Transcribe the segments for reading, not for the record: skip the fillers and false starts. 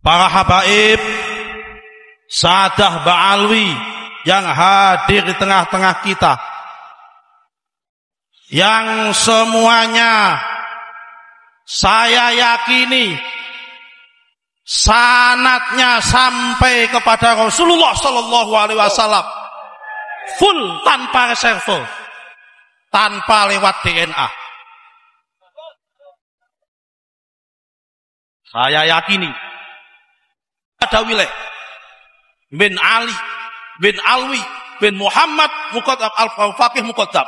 para habaib, Sa'adah Ba'alwi yang hadir di tengah-tengah kita, yang semuanya saya yakini sanadnya sampai kepada Rasulullah Sallallahu Alaihi Wasallam, full tanpa reserve, tanpa lewat DNA. Saya yakini ada wilayah bin Ali bin Alwi bin Muhammad Muqaddam al-Faqih Muqaddam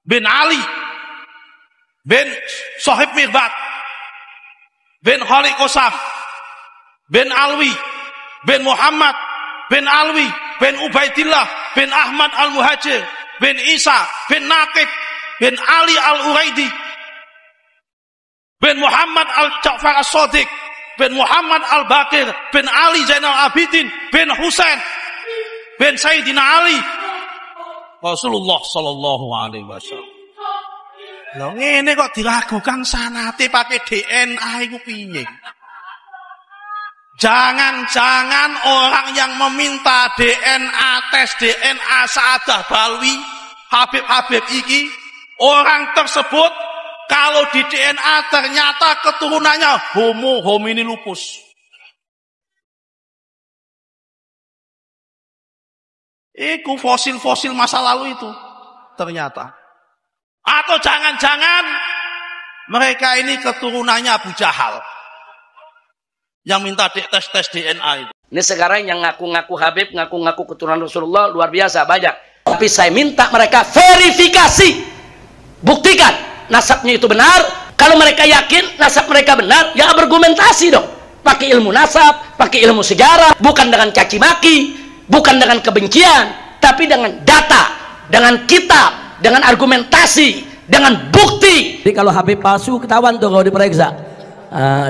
bin Ali bin Sahib Mirbad bin Khaliq Qasam bin Alwi bin Muhammad bin Alwi bin Ubaidillah bin Ahmad al-Muhajir bin Isa bin Naqib bin Ali al-Uraidi bin Muhammad al-Ja'far as-Sadiq bin Muhammad al-Baqir bin Ali Zainal Abidin bin Husain bin Sayyidina Ali Rasulullah Sallallahu Alaihi Wasallam. Loh ngene kok diragukan sanate pakai DNA iku piye? Jangan-jangan orang yang meminta DNA, tes DNA Sa'adah Ba'alwi, Habib-Habib iki, orang tersebut kalau di DNA ternyata keturunannya Homo homini lupus. Itu fosil-fosil masa lalu itu ternyata. Atau jangan-jangan mereka ini keturunannya Abu Jahal yang minta tes DNA itu. Ini sekarang yang ngaku-ngaku Habib, ngaku-ngaku keturunan Rasulullah luar biasa banyak. Tapi saya minta mereka verifikasi, buktikan nasabnya itu benar. Kalau mereka yakin nasab mereka benar, ya argumentasi dong. Pakai ilmu nasab, pakai ilmu sejarah, bukan dengan caci maki, bukan dengan kebencian, tapi dengan data, dengan kitab, dengan argumentasi, dengan bukti. Jadi kalau Habib palsu ketahuan tuh kalau diperiksa.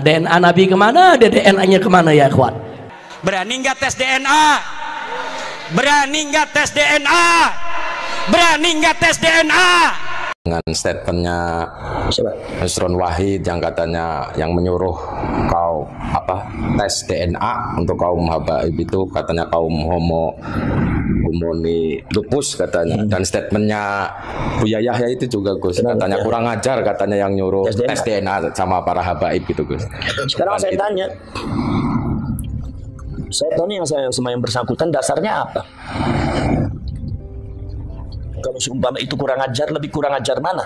DNA Nabi kemana, DNA-nya kemana ya ikhwan? Berani nggak tes DNA? Berani nggak tes DNA? Berani nggak tes DNA? Dengan statementnya Nusron Wahid yang katanya yang menyuruh kau tes DNA untuk kaum habaib itu katanya kaum homoni lupus katanya, dan statementnya Buya Yahya itu juga Gus katanya kurang ajar katanya yang nyuruh tes DNA sama para habaib gitu Gus. Sekarang saya tanya yang saya sama yang bersangkutan dasarnya apa? Kalau seumpama itu kurang ajar, lebih kurang ajar mana?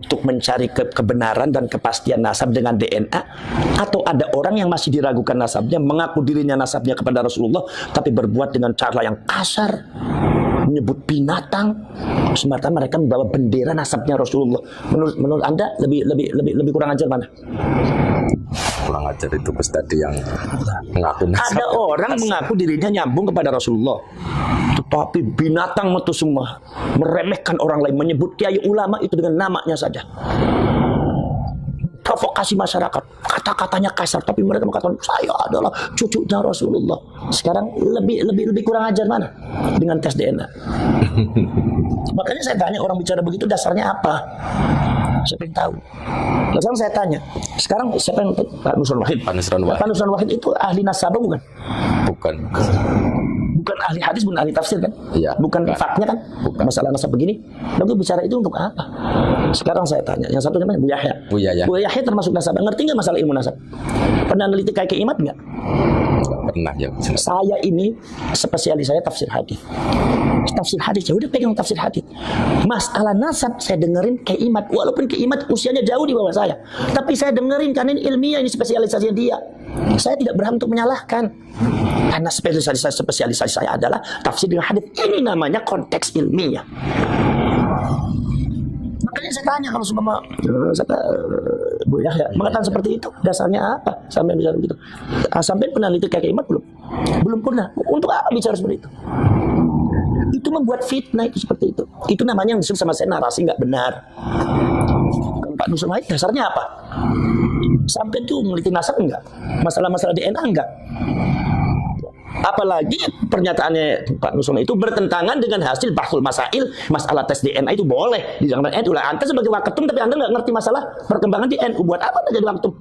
Untuk mencari kebenaran dan kepastian nasab dengan DNA, atau ada orang yang masih diragukan nasabnya, mengaku dirinya nasabnya kepada Rasulullah, tapi berbuat dengan cara yang kasar, menyebut binatang, semata mereka membawa bendera nasabnya Rasulullah. Menurut Anda lebih kurang ajar mana? Kurang ajar itu Gus tadi yang mengaku nasab. Ada orang mengaku dirinya nyambung kepada Rasulullah, tetapi binatang itu semua, meremehkan orang lain, menyebut kiai ulama itu dengan namanya saja, provokasi masyarakat, kata-katanya kasar, tapi mereka mengatakan saya adalah cucunya Rasulullah. Sekarang lebih kurang ajar mana dengan tes DNA? Makanya saya tanya, orang bicara begitu dasarnya apa? Saya pengen tahu. Sekarang saya tanya, sekarang siapa yang Pak Nusron Wahid? Pak Nusron Wahid itu ahli nasabah bukan? Bukan. Bukan ahli hadis, bukan ahli tafsir kan? Iya. Bukan faknya kan? Bukan. Masalah nasab begini. Lalu bicara itu untuk apa? Sekarang saya tanya, yang satu namanya Bu Yahya. Bu Yahya termasuk nasabah. Ngerti nggak masalah ilmu nasab? Pernah neliti kayak Imat nggak? Pernah ya. Saya ini spesialis saya tafsir hadis. Tafsir hadis, ya udah pegang tafsir hadis. Masalah nasab saya dengerin kayak Imat, walaupun kayak Imat usianya jauh di bawah saya, tapi saya dengerin karena ini ilmiah, ini spesialisasinya dia. Saya tidak berhak untuk menyalahkan, karena spesialisasi saya adalah tafsir dengan hadis. Ini namanya konteks ilmiah. Makanya saya tanya, kalau seumpama Bu Yahya mengatakan seperti itu, dasarnya apa sampai bicara begitu? Sampai pernah itu kayak Imat belum? Belum pernah. Untuk apa bicara seperti itu? Itu membuat fitnah itu seperti itu. Itu namanya yang disebut sama saya narasi nggak benar. Pak Nusron Wahid dasarnya apa? Sampai itu meneliti nasab enggak? Masalah-masalah DNA enggak? Apalagi pernyataannya Pak Nusron itu bertentangan dengan hasil bahsul masail, masalah tes DNA itu boleh di zaman NU lah. Anda sebagai waketum tapi Anda nggak ngerti masalah perkembangan di NU, buat apa Anda jadi waketum?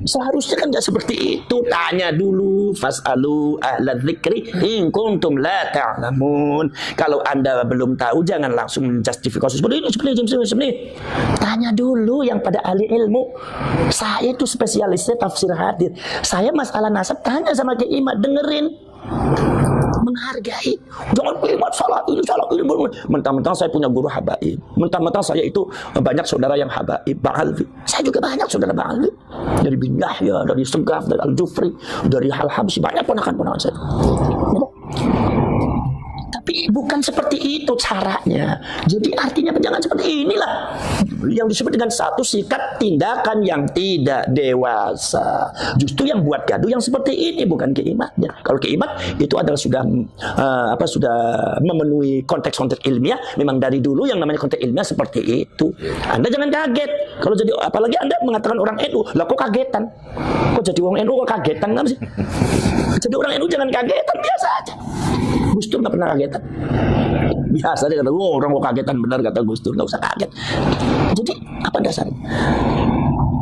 Seharusnya kan nggak seperti itu. Tanya dulu, fasalu ahla dzikri in kuntum la ta'lamun. Kalau Anda belum tahu jangan langsung justifikasi seperti ini. Tanya dulu yang pada ahli ilmu. Saya itu spesialisnya tafsir hadits. Saya masalah nasab tanya sama Kiai Imad, dengerin. Menghargai, jangan Imat salah ini. Mentang-mentang saya punya guru habaib, mentang-mentang saya itu banyak saudara yang habaib, Bang Alwi. Saya juga banyak saudara Bang Alwi, dari bin Yahya, dari Segaf, dari Al-Jufri, dari Hal-Habsyi, banyak ponakan-ponakan saya. Tapi bukan seperti itu caranya. Jadi artinya jangan seperti inilah yang disebut dengan satu sikap tindakan yang tidak dewasa. Justru yang buat gaduh yang seperti ini bukan keimatnya. Kalau keimat itu adalah sudah sudah memenuhi konteks-konteks ilmiah. Memang dari dulu yang namanya konteks ilmiah seperti itu. Anda jangan kaget kalau jadi, apalagi Anda mengatakan orang NU, lah kok kagetan? Kok jadi orang NU kok kagetan kan sih? Jadi orang NU jangan kagetan, biasa aja. Gus Dur nggak pernah kagetan. Biasa dia kata, orang kok kagetan benar, kata Gus Dur, nggak usah kaget. Jadi apa dasarnya?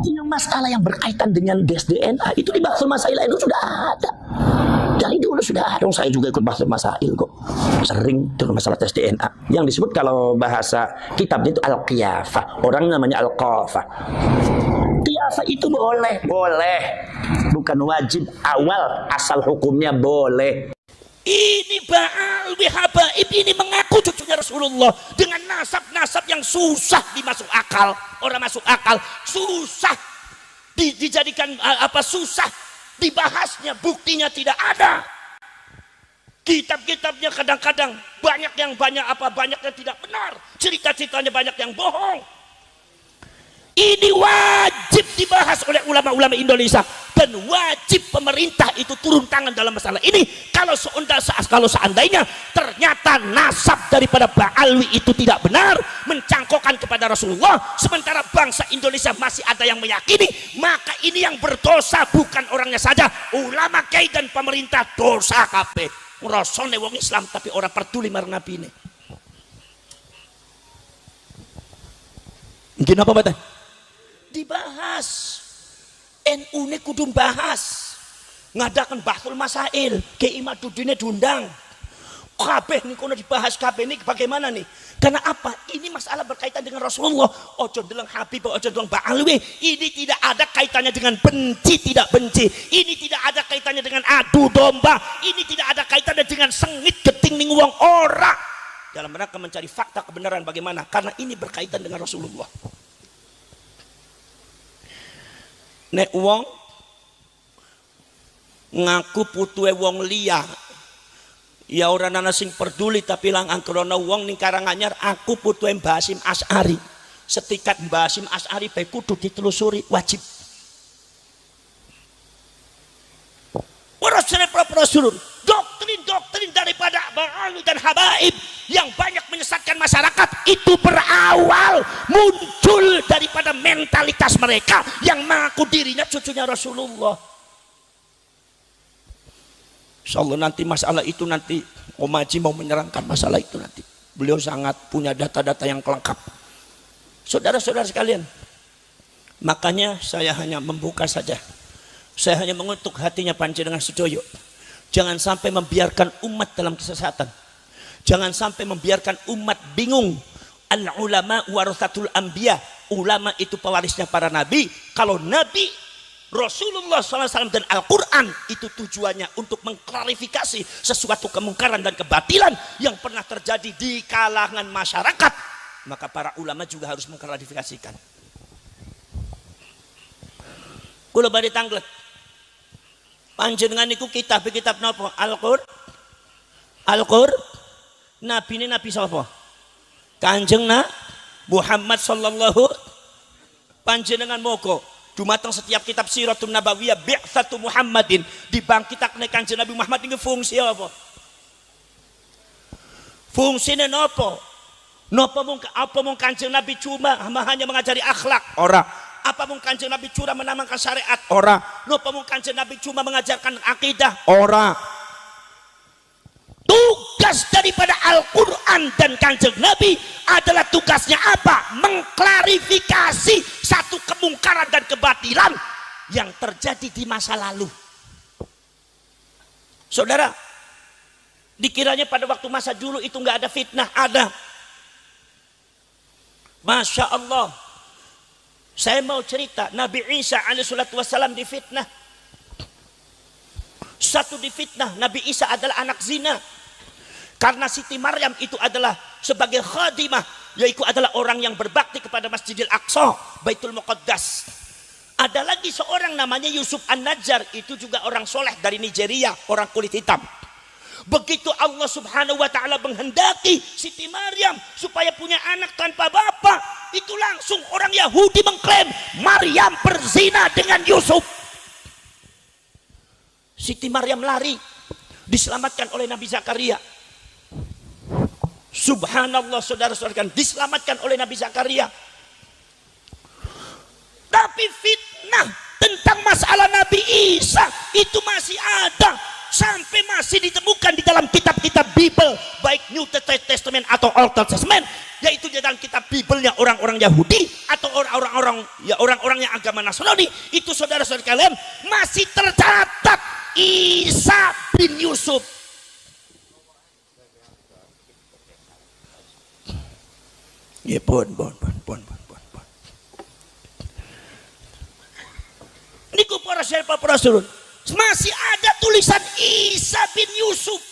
Yang masalah yang berkaitan dengan tes DNA itu di bahsul masail NU sudah ada. Dari dulu sudah ada. Saya juga ikut bahsul masail kok. Sering dengan masalah tes DNA. Yang disebut kalau bahasa kitabnya itu al-qiyafah. Orang namanya al-qafah. Qiyafah itu boleh. Bukan wajib, awal asal hukumnya boleh. Ini Ba'alwi habaib ini mengaku cucunya Rasulullah dengan nasab-nasab yang susah dimasuk akal. Orang masuk akal susah dijadikan susah dibahasnya, buktinya tidak ada. Kitab-kitabnya kadang-kadang banyak yang tidak benar, cerita-ceritanya banyak yang bohong. Ini wajib dibahas oleh ulama-ulama Indonesia dan wajib pemerintah itu turun tangan dalam masalah ini. Kalau seandainya ternyata nasab daripada Ba'alwi itu tidak benar, mencangkokkan kepada Rasulullah, sementara bangsa Indonesia masih ada yang meyakini, maka ini yang berdosa bukan orangnya saja, ulama, kiai dan pemerintah dosa kabeh. Ngrasane wong Islam tapi orang peduli marang Nabi ini. Mungkin apa badan? Dibahas. NU ini kudu bahas. Ngadakan bahsul masail. Kiai Imaduddin diundang. Kabeh ini kono dibahas, kabeh ini bagaimana nih? Karena apa? Ini masalah berkaitan dengan Rasulullah. Ojo ndeleng Habib, ojo ndeleng Ba'alwi. Ini tidak ada kaitannya dengan benci tidak benci. Ini tidak ada kaitannya dengan adu domba. Ini tidak ada kaitannya dengan sengit geting ning wong ora. Dalam rangka mencari fakta kebenaran bagaimana? Karena ini berkaitan dengan Rasulullah. Nek wong ngaku putuhe wong liya, ya ora ana sing peduli, tapi lang angkrana wong ning Karanganyar aku putuhe Mbah Hasyim Asy'ari. Setikat Mbah Hasyim Asy'ari bae kudu ditelusuri, wajib. Rasul doktrin daripada Ba'alwi dan habaib yang banyak menyesatkan masyarakat itu berawal muncul daripada mentalitas mereka yang mengaku dirinya cucunya Rasulullah. Insyaallah nanti masalah itu nanti Om Haji mau menerangkan masalah itu nanti. Beliau sangat punya data-data yang lengkap. Saudara-saudara sekalian, makanya saya hanya membuka saja. Saya hanya mengutuk hatinya panjenengan sedoyo. Jangan sampai membiarkan umat dalam kesesatan. Jangan sampai membiarkan umat bingung. Al-ulama warathatul anbiya. Ulama itu pewarisnya para nabi. Kalau Nabi Rasulullah SAW dan Al-Quran itu tujuannya untuk mengklarifikasi sesuatu kemungkaran dan kebatilan yang pernah terjadi di kalangan masyarakat, maka para ulama juga harus mengklarifikasikan. Kula badhe tanglet panjenengan niku kitab napa? Al-Qur'an. Nabi ini nabi sapa? Kanjeng Muhammad sallallahu. Panjenengan moga dumateng setiap kitab Siratun Nabawiyah bi'tsatu Muhammadin dibangkitakne Kanjeng Nabi Muhammad ini fungsi apa? Fungsine napa? Napa mung Kanjeng Nabi cuma hanya mengajari akhlak? Ora. Apa mung Kanjeng Nabi cuma menamakan syariat? Ora. Napa mung Kanjeng Nabi cuma mengajarkan akidah? Ora. Tugas daripada Al-Quran dan Kanjeng Nabi adalah tugasnya apa? Mengklarifikasi satu kemungkaran dan kebatilan yang terjadi di masa lalu. Saudara, dikiranya pada waktu masa dulu itu nggak ada fitnah. Ada. Masya Allah. Saya mau cerita, Nabi Isa alaihissalatu wassalam difitnah. Satu difitnah, Nabi Isa adalah anak zina. Karena Siti Maryam itu adalah sebagai khadimah, yaitu adalah orang yang berbakti kepada Masjidil Aqsa, Baitul Muqaddas. Ada lagi seorang namanya Yusuf An-Najjar, itu juga orang soleh dari Nigeria, orang kulit hitam. Begitu Allah subhanahu wa ta'ala menghendaki Siti Maryam supaya punya anak tanpa bapak, itu langsung orang Yahudi mengklaim Maryam berzina dengan Yusuf. Siti Maryam lari, diselamatkan oleh Nabi Zakaria. Subhanallah, saudara-saudara, diselamatkan oleh Nabi Zakaria. Tapi fitnah tentang masalah Nabi Isa itu masih ada, sampai masih ditemukan di dalam kitab-kitab Bible, baik New Testament atau Old Testament, yaitu di dalam kitab Bible-nya orang-orang Yahudi atau orang-orang yang agama Nasrani. Itu saudara-saudara kalian masih tercatat Isa bin Yusuf. Ya pun. Niku para sahabat, para surun, masih ada tulisan Isa bin Yusuf.